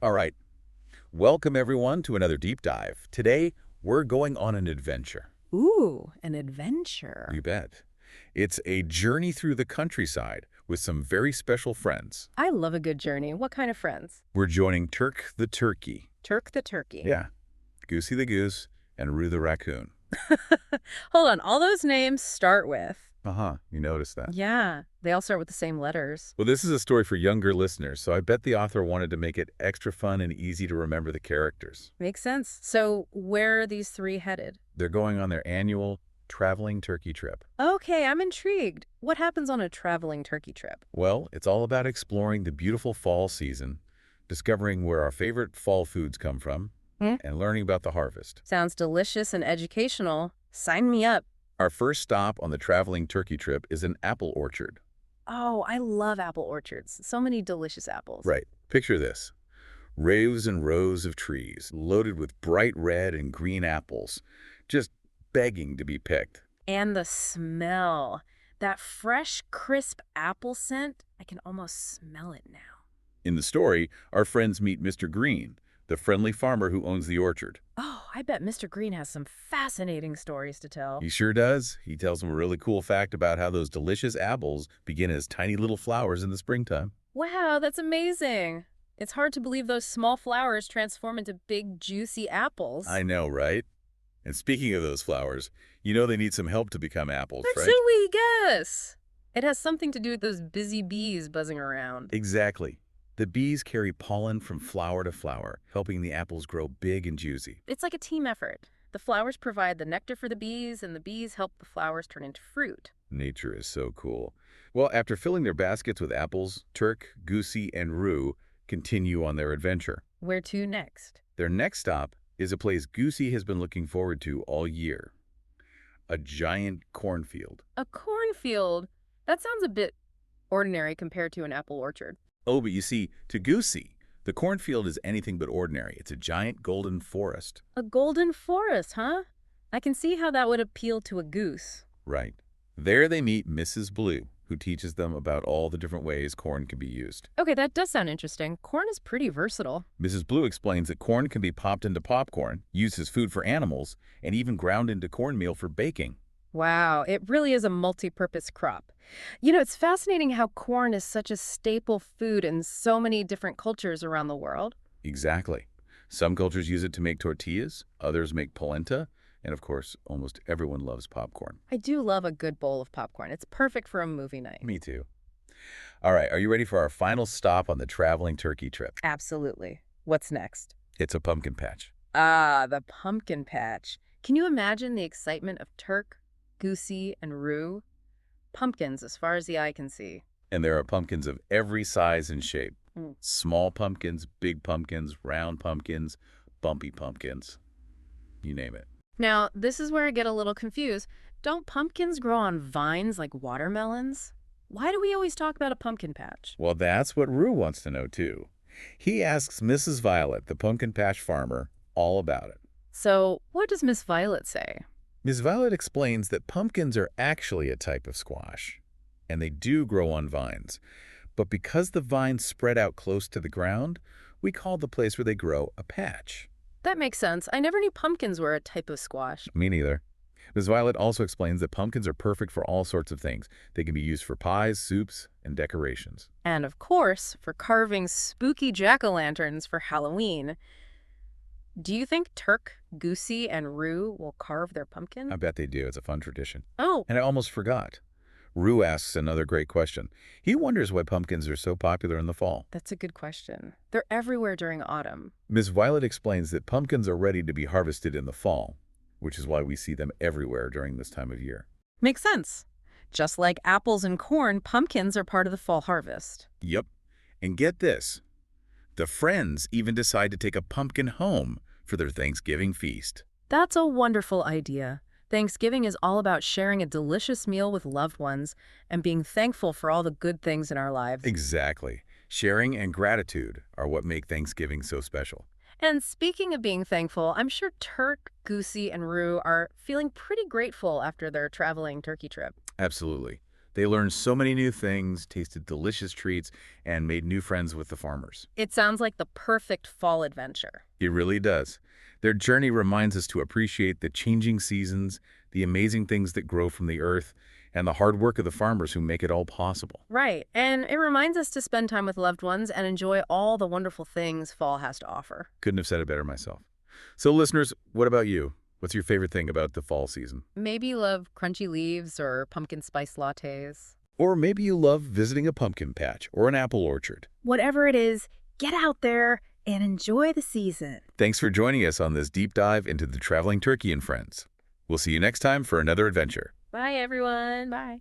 All right. Welcome, everyone, to another deep dive. Today, we're going on an adventure. Ooh, an adventure. You bet. It's a journey through the countryside with some very special friends. I love a good journey. What kind of friends? We're joining Turk the Turkey. Turk the Turkey. Yeah. Goosey the Goose and Roo the Raccoon. Hold on, all those names start with. Uh-huh. You noticed that. Yeah, they all start with the same letters. Well, this is a story for younger listeners, so I bet the author wanted to make it extra fun and easy to remember the characters. Makes sense. So where are these three headed? They're going on their annual traveling turkey trip. Okay, I'm intrigued. What happens on a traveling turkey trip? Well, it's all about exploring the beautiful fall season, discovering where our favorite fall foods come from, Hmm? and learning about the harvest. Sounds delicious and educational. Sign me up. Our first stop on the traveling turkey trip is an apple orchard. Oh, I love apple orchards. So many delicious apples. Right. Picture this. Rows and rows of trees loaded with bright red and green apples, just begging to be picked. And the smell. That fresh, crisp apple scent, I can almost smell it now. In the story, our friends meet Mr. Green, the friendly farmer who owns the orchard. Oh, I bet Mr. Green has some fascinating stories to tell. He sure does. He tells them a really cool fact about how those delicious apples begin as tiny little flowers in the springtime. Wow, that's amazing. It's hard to believe those small flowers transform into big, juicy apples. I know, right? And speaking of those flowers, you know they need some help to become apples, But right? should we guess? It has something to do with those busy bees buzzing around. Exactly. The bees carry pollen from flower to flower, helping the apples grow big and juicy. It's like a team effort. The flowers provide the nectar for the bees, and the bees help the flowers turn into fruit. Nature is so cool. Well, after filling their baskets with apples, Turk, Goosey, and Roo continue on their adventure. Where to next? Their next stop is a place Goosey has been looking forward to all year. A giant cornfield. A cornfield. That sounds a bit ordinary compared to an apple orchard. Oh, but you see, to Goosey, the cornfield is anything but ordinary. It's a giant golden forest. A golden forest, huh? I can see how that would appeal to a goose. Right. There they meet Mrs. Blue, who teaches them about all the different ways corn can be used. Okay, that does sound interesting. Corn is pretty versatile. Mrs. Blue explains that corn can be popped into popcorn, used as food for animals, and even ground into cornmeal for baking. Wow, it really is a multi-purpose crop. You know, it's fascinating how corn is such a staple food in so many different cultures around the world. Exactly. Some cultures use it to make tortillas, others make polenta, and of course, almost everyone loves popcorn. I do love a good bowl of popcorn. It's perfect for a movie night. Me too. All right, are you ready for our final stop on the traveling turkey trip? Absolutely. What's next? It's a pumpkin patch. Ah, the pumpkin patch. Can you imagine the excitement of Turk, Goosey, and Roo? Pumpkins as far as the eye can see. And there are pumpkins of every size and shape. Mm. Small pumpkins, big pumpkins, round pumpkins, bumpy pumpkins. You name it. Now, this is where I get a little confused. Don't pumpkins grow on vines like watermelons? Why do we always talk about a pumpkin patch? Well, that's what Roo wants to know, too. He asks Mrs. Violet, the pumpkin patch farmer, all about it. So, what does Miss Violet say? Ms. Violet explains that pumpkins are actually a type of squash, and they do grow on vines. But because the vines spread out close to the ground, we call the place where they grow a patch. That makes sense. I never knew pumpkins were a type of squash. Me neither. Ms. Violet also explains that pumpkins are perfect for all sorts of things. They can be used for pies, soups, and decorations. And of course, for carving spooky jack-o'-lanterns for Halloween. Do you think Turk, Goosey, and Roo will carve their pumpkin? I bet they do. It's a fun tradition. Oh, And I almost forgot. Roo asks another great question. He wonders why pumpkins are so popular in the fall. that's a good question. They're everywhere during autumn. Ms. Violet explains that pumpkins are ready to be harvested in the fall, which is why we see them everywhere during this time of year. Makes sense. Just like apples and corn, pumpkins are part of the fall harvest. Yep. And get this. The friends even decide to take a pumpkin home for their Thanksgiving feast. That's a wonderful idea. Thanksgiving is all about sharing a delicious meal with loved ones and being thankful for all the good things in our lives. Exactly. Sharing and gratitude are what make Thanksgiving so special. And speaking of being thankful, I'm sure Turk, Goosey, and Roo are feeling pretty grateful after their traveling turkey trip. Absolutely. They learned so many new things, tasted delicious treats, and made new friends with the farmers. It sounds like the perfect fall adventure. It really does. Their journey reminds us to appreciate the changing seasons, the amazing things that grow from the earth, and the hard work of the farmers who make it all possible. Right, and it reminds us to spend time with loved ones and enjoy all the wonderful things fall has to offer. Couldn't have said it better myself. So listeners, what about you? What's your favorite thing about the fall season? Maybe you love crunchy leaves or pumpkin spice lattes. Or maybe you love visiting a pumpkin patch or an apple orchard. Whatever it is, get out there and enjoy the season. Thanks for joining us on this deep dive into the traveling turkey and friends. We'll see you next time for another adventure. Bye, everyone. Bye.